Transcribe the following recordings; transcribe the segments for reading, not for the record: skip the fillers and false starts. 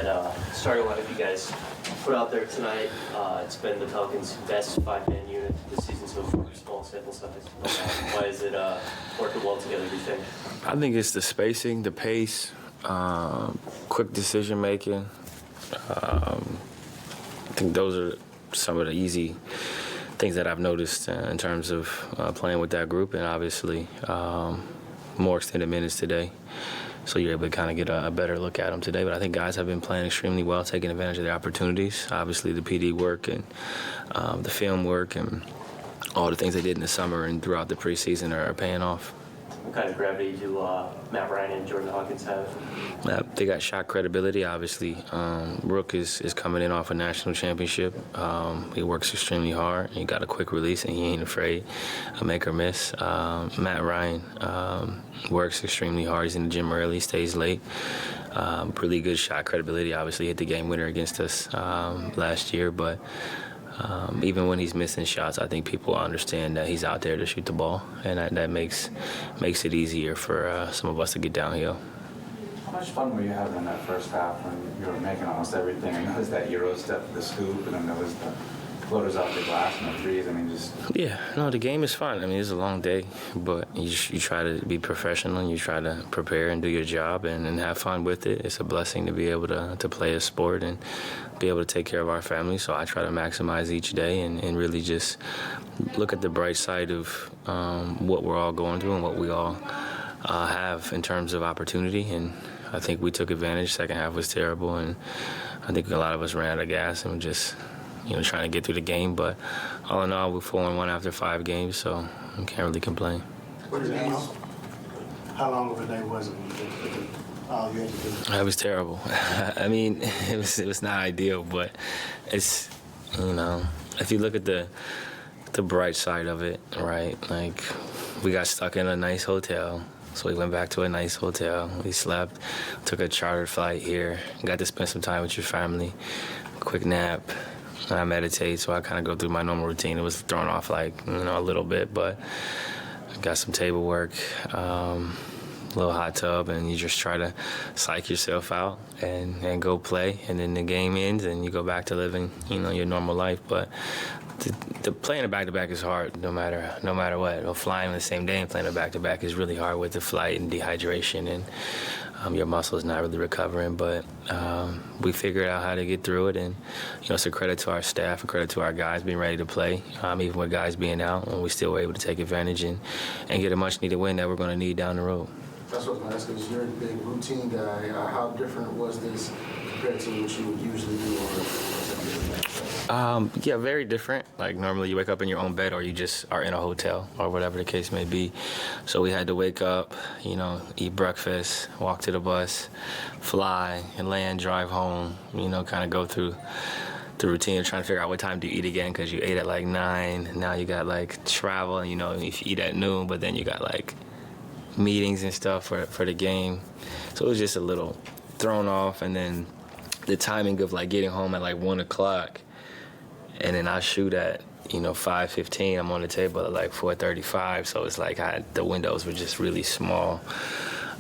that starting lineup you guys put out there tonight. It's been the Pelicans' best five-man unit this season so far. Small sample size. Why is it working well together, do you think? I think it's the spacing, the pace, quick decision making. I think those are some of the easy things that I've noticed in terms of playing with that group, and obviously more extended minutes today. So you're able to kind of get a better look at them today. But I think guys have been playing extremely well, taking advantage of their opportunities. Obviously the PD work and the film work and all the things they did in the summer and throughout the preseason are paying off. What kind of gravity do Matt Ryan and Jordan Hawkins have? They got shot credibility, obviously. Rook is coming in off a national championship. He works extremely hard. He got a quick release, and he ain't afraid to make or miss. Matt Ryan works extremely hard. He's in the gym early, stays late. Really good shot credibility. Obviously hit the game winner against us last year, but even when he's missing shots, I think people understand that he's out there to shoot the ball, and that makes it easier for some of us to get downhill. How much fun were you having in that first half when you were making almost everything? I noticed that Euro step, the scoop, and then there was the floaters off the glass and the threes. I mean, just... Yeah, no, the game is fun. I mean, it's a long day, but you try to be professional and you try to prepare and do your job and have fun with it. It's a blessing to be able to play a sport and be able to take care of our family. So I try to maximize each day and really just look at the bright side of what we're all going through and what we all have in terms of opportunity. And I think we took advantage. Second half was terrible, and I think a lot of us ran out of gas and were just trying to get through the game. But all in all, we're 4-1 after 5 games, so I can't really complain. How long of a day was it when you did all you had to do? It was terrible. I mean, it was not ideal, but it's, if you look at the bright side of it, right? Like, we got stuck in a nice hotel. So we went back to a nice hotel. We slept, took a chartered flight here, got to spend some time with your family, quick nap. I meditate, so I kind of go through my normal routine. It was thrown off a little bit, but I got some table work, a little hot tub, and you just try to psych yourself out and go play. And then the game ends, and you go back to living, your normal life. But the playing a back-to-back is hard, no matter what. Or flying the same day and playing a back-to-back is really hard with the flight and dehydration, and your muscles not really recovering. But we figured out how to get through it, and it's a credit to our staff, a credit to our guys being ready to play, even with guys being out, and we still were able to take advantage and get a much-needed win that we're going to need down the road. That's what I was going to ask, because you're a big routine guy. How different was this compared to what you would usually do? Yeah, very different. Like, normally you wake up in your own bed or you just are in a hotel or whatever the case may be. So we had to wake up, eat breakfast, walk to the bus, fly, and land, drive home, kind of go through the routine of trying to figure out what time do you eat again, because you ate at 9. Now you got travel, and if you eat at noon, but then you got meetings and stuff for the game. So it was just a little thrown off, and then the timing of getting home at 1 o'clock, and then I shoot at 5:15. I'm on the table at 4:35, so it's the windows were just really small.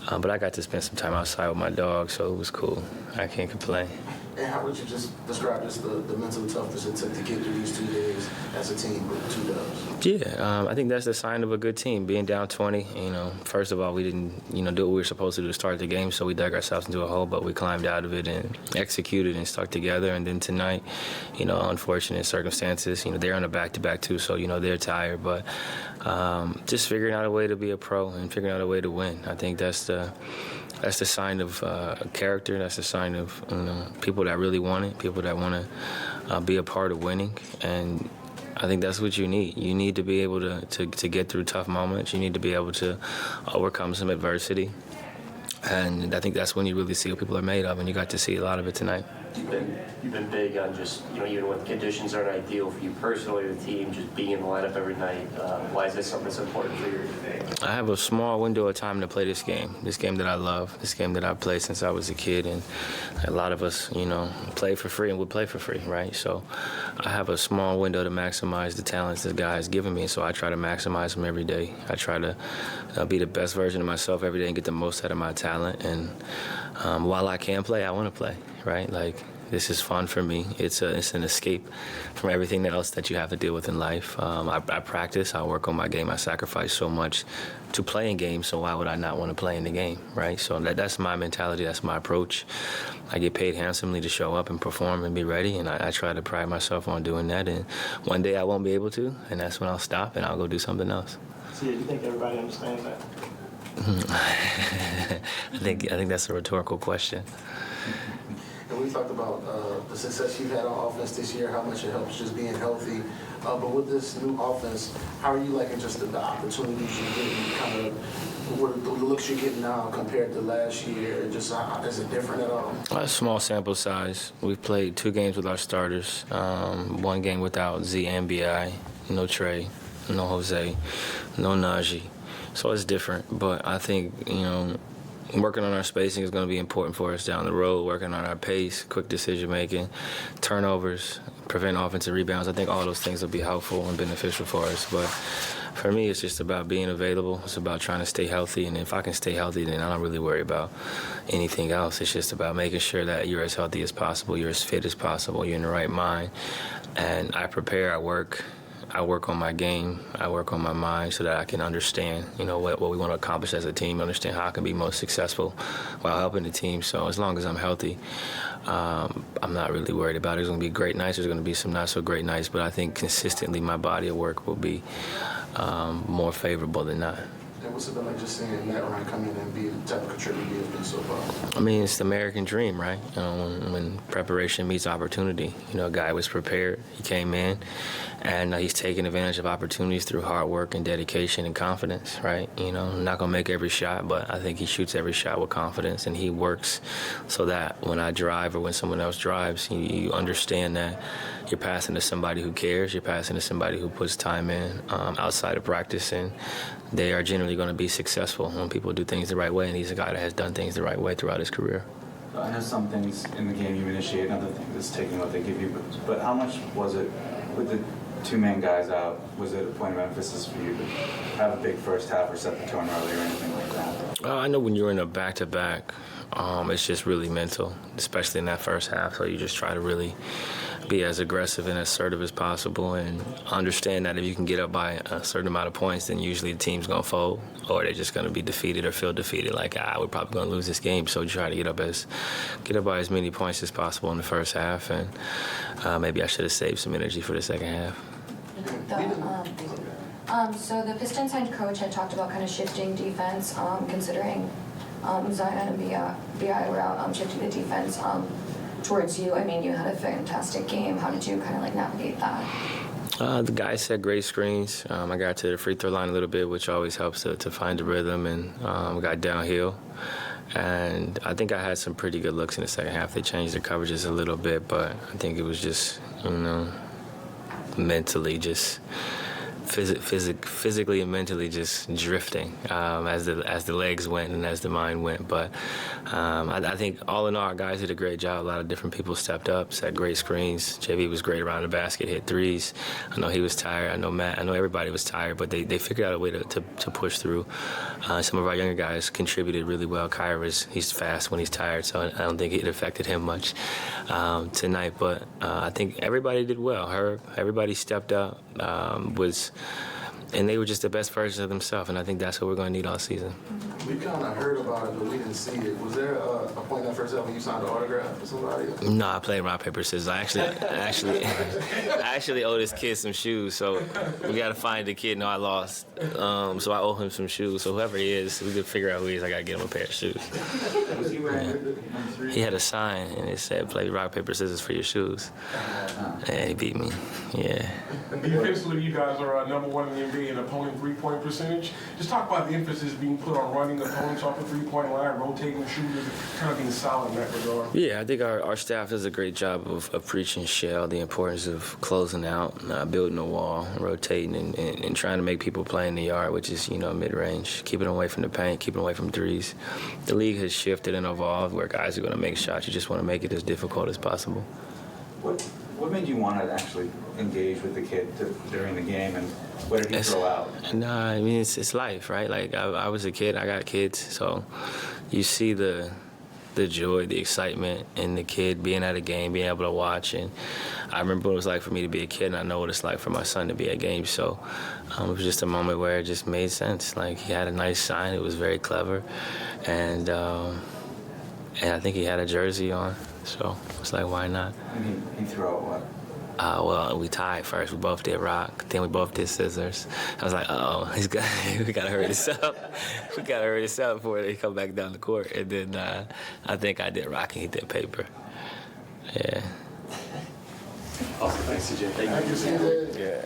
But I got to spend some time outside with my dog, so it was cool. I can't complain. And how would you just describe the mental toughness it took to get through these 2 days as a team with 2 dubs? Yeah, I think that's the sign of a good team, being down 20. First of all, we didn't, do what we were supposed to do to start the game, so we dug ourselves into a hole, but we climbed out of it and executed and stuck together. And then tonight, unfortunate circumstances, they're on a back-to-back too, so, they're tired. But just figuring out a way to be a pro and figuring out a way to win. I think that's the sign of character. That's the sign of people that really want it, people that want to be a part of winning. And I think that's what you need. You need to be able to get through tough moments. You need to be able to overcome some adversity. And I think that's when you really see what people are made of, and you got to see a lot of it tonight. You've been big on just, even when conditions aren't ideal for you personally or the team, just being in the lineup every night. Why is that something that's important for you? I have a small window of time to play this game that I love, this game that I've played since I was a kid. And a lot of us, play for free and would play for free, right? So I have a small window to maximize the talents this guy has given me, so I try to maximize them every day. I try to be the best version of myself every day and get the most out of my talent. And while I can play, I want to play. right? Like, this is fun for me. It's an escape from everything else that you have to deal with in life. I practice. I work on my game. I sacrifice so much to play in games, so why would I not want to play in the game, right? So that's my mentality. That's my approach. I get paid handsomely to show up and perform and be ready, and I try to pride myself on doing that. And one day I won't be able to, and that's when I'll stop and I'll go do something else. So you think everybody understands that? I think that's a rhetorical question. And we talked about the success you've had on offense this year, how much it helps just being healthy. But with this new offense, how are you liking just the opportunities you're getting, kind of what the looks you're getting now compared to last year? Just is it different at all? A small sample size. We've played 2 games with our starters, 1 game without Z and BI, no Trey, no Jose, no Naji. So it's different, but I think, working on our spacing is going to be important for us down the road, working on our pace, quick decision-making, turnovers, prevent offensive rebounds. I think all those things will be helpful and beneficial for us. But for me, it's just about being available. It's about trying to stay healthy. And if I can stay healthy, then I don't really worry about anything else. It's just about making sure that you're as healthy as possible, you're as fit as possible, you're in the right mind. And I prepare, I work on my game, I work on my mind so that I can understand, what we want to accomplish as a team, understand how I can be most successful while helping the team. So as long as I'm healthy, I'm not really worried about it. There's going to be great nights, there's going to be some not so great nights, but I think consistently my body of work will be more favorable than not. And what's it been like just seeing Matt Ryan come in and be the type of contributor he has been so far? I mean, it's the American dream, right? When preparation meets opportunity. A guy was prepared, he came in, and he's taking advantage of opportunities through hard work and dedication and confidence, right? Not going to make every shot, but I think he shoots every shot with confidence, and he works so that when I drive or when someone else drives, you understand that you're passing to somebody who cares, you're passing to somebody who puts time in outside of practice, and they are generally going to be successful when people do things the right way, and he's a guy that has done things the right way throughout his career. I know some things in the game you initiate, and other things is taking what they give you, but how much was it with the 2 main guys out? Was it a point of emphasis for you to have a big first half or set the tone early or anything like that? I know when you're in a back-to-back, it's just really mental, especially in that first half. So you just try to really be as aggressive and assertive as possible and understand that if you can get up by a certain amount of points, then usually the team's going to fold or they're just going to be defeated or feel defeated, like, we're probably going to lose this game. So you try to get up by as many points as possible in the first half, and maybe I should have saved some energy for the second half. So the Pistons head coach had talked about kind of shifting defense, considering Zion and BI were out, shifting the defense towards you. I mean, you had a fantastic game. How did you kind of navigate that? The guys set great screens. I got to the free throw line a little bit, which always helps to find the rhythm, and got downhill. And I think I had some pretty good looks in the second half. They changed the coverages a little bit, but I think it was just, mentally just physically and mentally just drifting as the legs went and as the mind went. But I think all in all, our guys did a great job. A lot of different people stepped up, set great screens. JV was great around the basket, hit threes. I know he was tired. I know Matt. I know everybody was tired, but they figured out a way to push through. Some of our younger guys contributed really well. Kaiser, he's fast when he's tired, so I don't think it affected him much tonight. But I think everybody did well. Everybody stepped up, and they were just the best version of themselves, and I think that's what we're going to need all season. We kind of heard about it, but we didn't see it. Was there a point in that first half when you signed an autograph for somebody? No, I played rock, paper, scissors. I actually owe this kid some shoes, so we got to find the kid. No, I lost, so I owe him some shoes. So whoever he is, we can figure out who he is. I got to get him a pair of shoes. Was he wearing He had a sign, and it said, "Play rock, paper, scissors for your shoes." And he beat me. Yeah. Defensively, you guys are number 1 in the NBA in opponent three-point percentage. Just talk about the emphasis being put on running opponents off the three-point line, rotating the shooters, kind of being solid in that regard. Yeah, I think our staff does a great job of preaching shell, the importance of closing out, building a wall, rotating, and trying to make people play in the yard, which is, mid-range, keeping them away from the paint, keeping them away from threes. The league has shifted and evolved where guys are going to make shots. You just want to make it as difficult as possible. What made you want to actually engage with the kid during the game, and what did he throw out? No, I mean, it's life, right? Like, I was a kid, I got kids, so you see the the joy, the excitement, and the kid being at a game, being able to watch. And I remember what it was like for me to be a kid, and I know what it's like for my son to be at games. So it was just a moment where it just made sense. Like, he had a nice sign. It was very clever. And I think he had a jersey on. So it's like, why not? And he threw out what? Well, we tied first. We both did rock. Then we both did scissors. I was like, we got to hurry this up. We got to hurry this up before they come back down the court. And then I think I did rock and he did paper. Yeah. Awesome. Thanks, CJ. Thank you, CJ. Yeah.